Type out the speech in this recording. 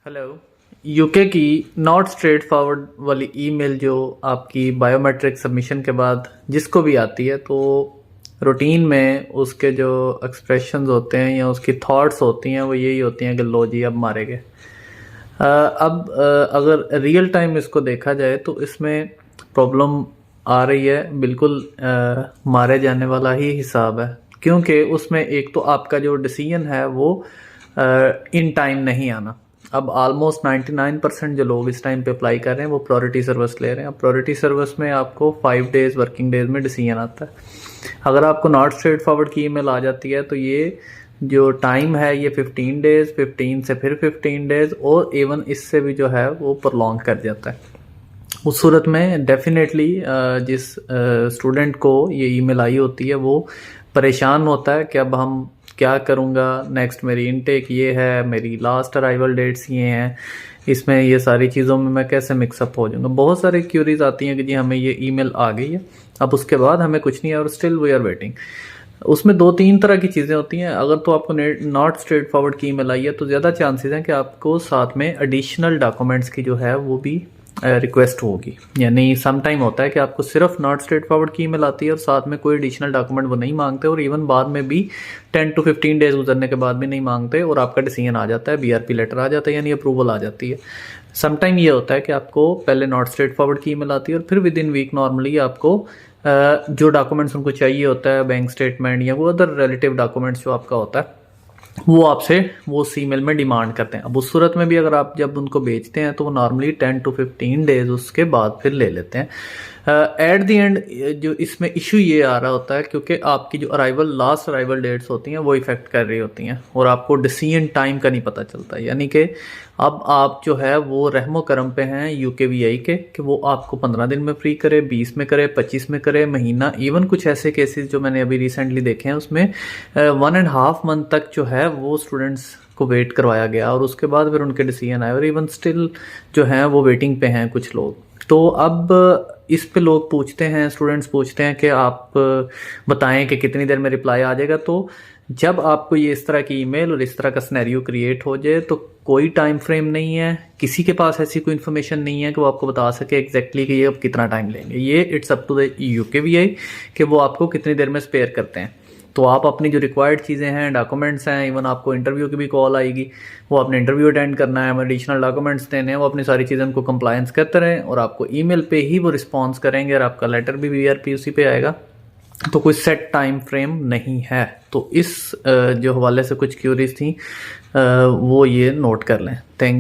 Hello. UK की not straight forward वाली email जो आपकी बायोमेट्रिक सबमिशन के बाद जिसको भी आती है, तो रूटीन में उसके जो एक्सप्रेशंस होते हैं या उसकी थॉट्स होती हैं वो यही होती हैं कि लो जी अब मारे गए। अगर रियल टाइम इसको देखा जाए तो इसमें प्रॉब्लम आ रही है, बिल्कुल मारे जाने वाला ही हिसाब है, क्योंकि उसमें एक तो आपका जो डिसीजन है वो इन टाइम नहीं आना। अब ऑलमोस्ट 99% जो लोग इस टाइम पे अप्लाई कर रहे हैं वो प्रायोरिटी सर्विस ले रहे हैं। अब प्रायोरिटी सर्विस में आपको 5 डेज़ वर्किंग डेज में डिसीजन आता है। अगर आपको नॉट स्ट्रेट फॉरवर्ड की ईमेल आ जाती है तो ये जो टाइम है ये 15 डेज़, 15 से फिर 15 डेज़ और इवन इससे भी जो है वो प्रोलॉन्ग कर जाता है। उस सूरत में डेफिनेटली जिस स्टूडेंट को ये ईमेल आई होती है वो परेशान होता है कि अब हम क्या करूँगा, नेक्स्ट मेरी इनटेक ये है, मेरी लास्ट अराइवल डेट्स ये हैं, इसमें ये सारी चीज़ों में मैं कैसे मिक्सअप हो जाऊँगा। बहुत सारी क्यूरीज आती हैं कि जी हमें ये ईमेल आ गई है, अब उसके बाद हमें कुछ नहीं है और स्टिल वी आर वेटिंग। उसमें 2-3 तरह की चीज़ें होती हैं। अगर तो आपको नॉट स्ट्रेट फॉरवर्ड की ईमेल आई है तो ज़्यादा चांसेस हैं कि आपको साथ में एडिशनल डॉक्यूमेंट्स की जो है वो भी रिक्वेस्ट होगी। यानी सम टाइम होता है कि आपको सिर्फ नॉट स्ट्रेट फॉरवर्ड की ईमेल आती है और साथ में कोई एडिशनल डॉक्यूमेंट वो नहीं मांगते, और इवन बाद में भी 10 to 15 डेज गुजरने के बाद भी नहीं मांगते और आपका डिसीजन आ जाता है, बीआरपी लेटर आ जाता है, यानी अप्रूवल आ जाती है। सम टाइम ये होता है कि आपको पहले नॉट स्ट्रेट फॉरवर्ड की ईमेल आती है और फिर विद इन वीक नॉर्मली आपको जो डॉक्यूमेंट्स उनको चाहिए होता है, बैंक स्टेटमेंट या वो अदर रिलेटिव डॉक्यूमेंट्स जो आपका होता है, वो आपसे वो सी मेल में डिमांड करते हैं। अब उस सूरत में भी अगर आप जब उनको बेचते हैं तो वो नॉर्मली 10 to 15 डेज उसके बाद फिर ले लेते हैं। एट द एंड जो इसमें इशू ये आ रहा होता है क्योंकि आपकी जो लास्ट अराइवल डेट्स होती हैं वो इफेक्ट कर रही होती हैं और आपको डिसीजन टाइम का नहीं पता चलता। यानी कि अब आप जो है वो रहमो करम पे हैं यूकेवीआई के कि वो आपको 15 दिन में फ्री करे, 20 में करे, 25 में करे, महीना। इवन कुछ ऐसे केसेस जो मैंने अभी रिसेंटली देखे हैं उसमें 1.5 मंथ तक जो है वो स्टूडेंट्स को वेट करवाया गया और उसके बाद फिर उनके डिसीजन आए, और इवन स्टिल जो है वो वेटिंग पे हैं कुछ लोग। तो अब इस पे लोग पूछते हैं, स्टूडेंट्स पूछते हैं कि आप बताएं कि कितनी देर में रिप्लाई आ जाएगा। तो जब आपको ये इस तरह की ईमेल और इस तरह का सिनेरियो क्रिएट हो जाए तो कोई टाइम फ्रेम नहीं है, किसी के पास ऐसी कोई इन्फॉर्मेशन नहीं है कि वो आपको बता सके एग्जैक्टली कि ये अब कितना टाइम लेंगे। ये इट्स अप टू द यूकेवीआई कि वो आपको कितनी देर में स्पेयर करते हैं। तो आप अपनी जो रिक्वायर्ड चीज़ें हैं, डॉक्यूमेंट्स हैं, इवन आपको इंटरव्यू की भी कॉल आएगी, वो आपने इंटरव्यू अटेंड करना है, एडिशनल डॉक्यूमेंट्स देने हैं, वो अपनी सारी चीज़ें उनको कंप्लायंस करते रहें और आपको ईमेल पे ही वो रिस्पॉन्स करेंगे और आपका लेटर भी बीआरपी उसी पे आएगा। तो कोई सेट टाइम फ्रेम नहीं है। तो इस जो हवाले से कुछ क्यूरीज थी वो ये नोट कर लें। थैंक